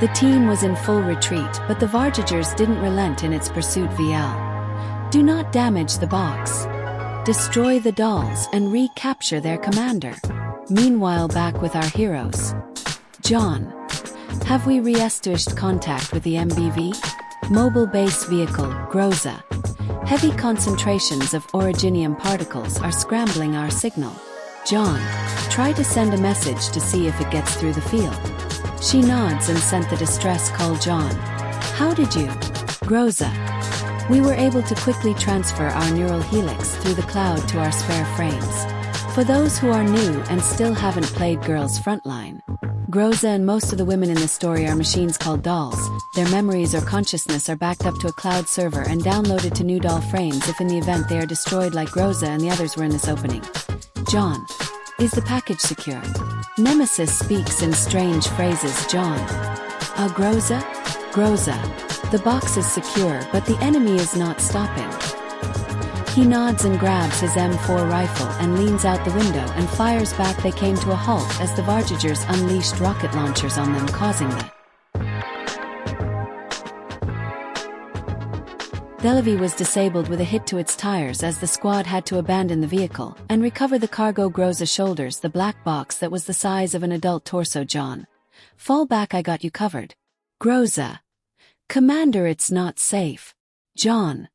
The team was in full retreat, but the Vargagers didn't relent in its pursuit. VL. Do not damage the box. Destroy the dolls and recapture their commander. Meanwhile, back with our heroes. Jaune. Have we re-established contact with the MBV? Mobile base vehicle, Groza. Heavy concentrations of originium particles are scrambling our signal. Jaune. Try to send a message to see if it gets through the field. She nods and sent the distress call. Jaune. How did you? Groza. We were able to quickly transfer our neural helix through the cloud to our spare frames. For those who are new and still haven't played Girls Frontline, Groza and most of the women in the story are machines called dolls. Their memories or consciousness are backed up to a cloud server and downloaded to new doll frames if in the event they are destroyed like Groza and the others were in this opening. Jaune. Is the package secure? Nemesis speaks in strange phrases. Jaune. Groza? Groza. The box is secure, but the enemy is not stopping. He nods and grabs his M4 rifle and leans out the window and fires back. They came to a halt as the Vargagers unleashed rocket launchers on them, causing the Delavi was disabled with a hit to its tires as the squad had to abandon the vehicle and recover the cargo. Groza shoulders the black box that was the size of an adult torso. Jaune. Fall back, I got you covered. Groza. Commander, it's not safe. Jaune.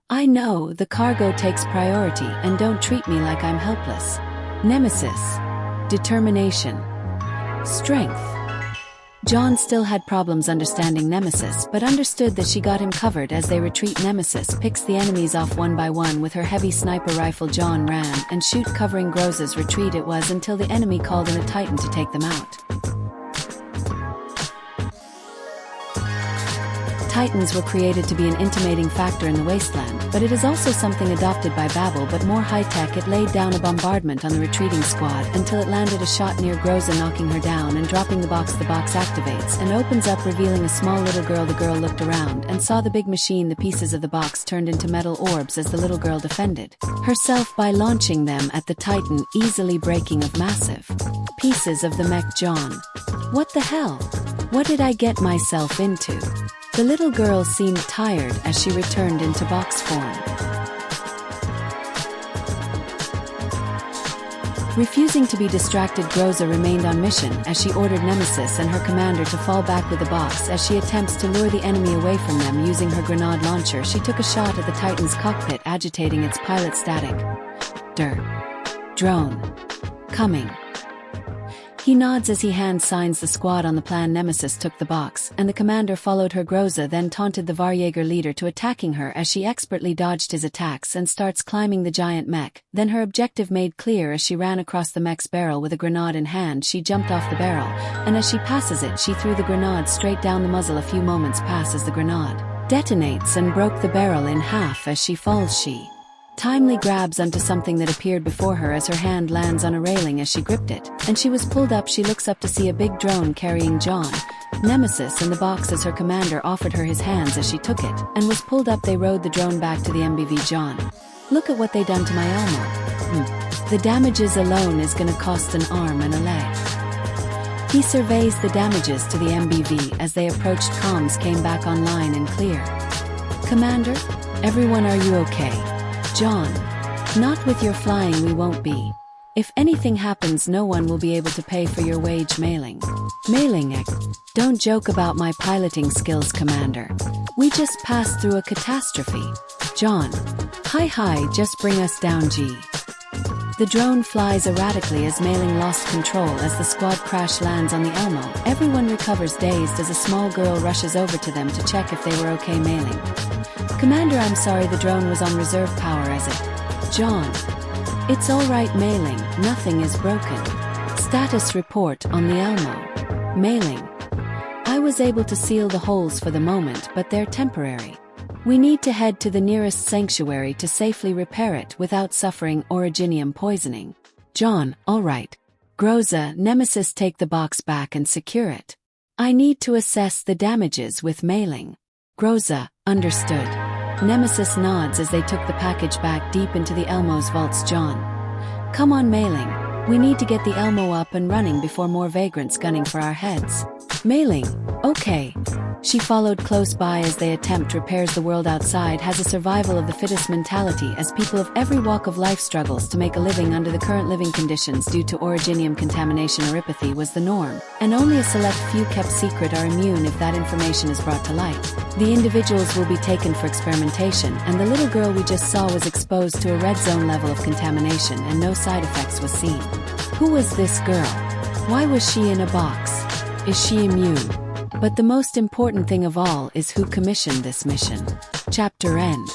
I know, the cargo takes priority and don't treat me like I'm helpless. Nemesis. Determination. Strength. Jaune still had problems understanding Nemesis but understood that she got him covered as they retreat. Nemesis picks the enemies off one by one with her heavy sniper rifle. Jaune ran and shoot covering Groza's retreat. It was until the enemy called in a Titan to take them out. Titans were created to be an intimidating factor in the wasteland, but it is also something adopted by Babel but more high-tech. It laid down a bombardment on the retreating squad until it landed a shot near Groza, knocking her down and dropping the box. The box activates and opens up, revealing a small little girl. The girl looked around and saw the big machine. The pieces of the box turned into metal orbs as the little girl defended herself by launching them at the Titan, easily breaking of massive pieces of the mech. Jaune. What the hell? What did I get myself into? The little girl seemed tired as she returned into box form. Refusing to be distracted, Groza remained on mission as she ordered Nemesis and her commander to fall back with the box as she attempts to lure the enemy away from them. Using her grenade launcher, she took a shot at the Titan's cockpit, agitating its pilot. Static. Drone. Coming. He nods as he hand signs the squad on the plan. Nemesis took the box, and the commander followed her. Groza then taunted the Varjager leader to attacking her as she expertly dodged his attacks and starts climbing the giant mech. Then her objective made clear as she ran across the mech's barrel with a grenade in hand. She jumped off the barrel, and as she passes it, she threw the grenade straight down the muzzle. A few moments pass as the grenade detonates and broke the barrel in half. As she falls, she timely grabs onto something that appeared before her as her hand lands on a railing. As she gripped it, and she was pulled up, she looks up to see a big drone carrying Jaune, Nemesis, and the box as her commander offered her his hands as she took it, and was pulled up. They rode the drone back to the MBV. Jaune. Look at what they done to my Elmo. The damages alone is gonna cost an arm and a leg. He surveys the damages to the MBV as they approached. Comms came back online and clear. Commander? Everyone, are you okay? Jaune. Not with your flying, we won't be. If anything happens, no one will be able to pay for your wage. Mailing. Don't joke about my piloting skills, Commander. We just passed through a catastrophe. Jaune. Hi, just bring us down, G. The drone flies erratically as Mailing lost control as the squad crash lands on the Elmo. Everyone recovers dazed as a small girl rushes over to them to check if they were okay. Mailing. Commander, I'm sorry, the drone was on reserve power as it. Jaune. It's all right, Mailing, nothing is broken. Status report on the Elmo. Mailing. I was able to seal the holes for the moment, but they're temporary. We need to head to the nearest sanctuary to safely repair it without suffering originium poisoning. Jaune. All right. Groza, Nemesis, take the box back and secure it. I need to assess the damages with Mailing. Groza. Understood. Nemesis nods as they took the package back deep into the Elmo's vaults. Jaune. Come on, Mailing. We need to get the Elmo up and running before more vagrants gunning for our heads. Mailing. Okay. She followed close by as they attempt repairs. The world outside has a survival of the fittest mentality as people of every walk of life struggles to make a living under the current living conditions due to originium contamination. Oropathy was the norm, and only a select few kept secret are immune if that information is brought to light. The individuals will be taken for experimentation, and the little girl we just saw was exposed to a red zone level of contamination and no side effects was seen. Who was this girl? Why was she in a box? Is she immune? But the most important thing of all is who commissioned this mission. Chapter end.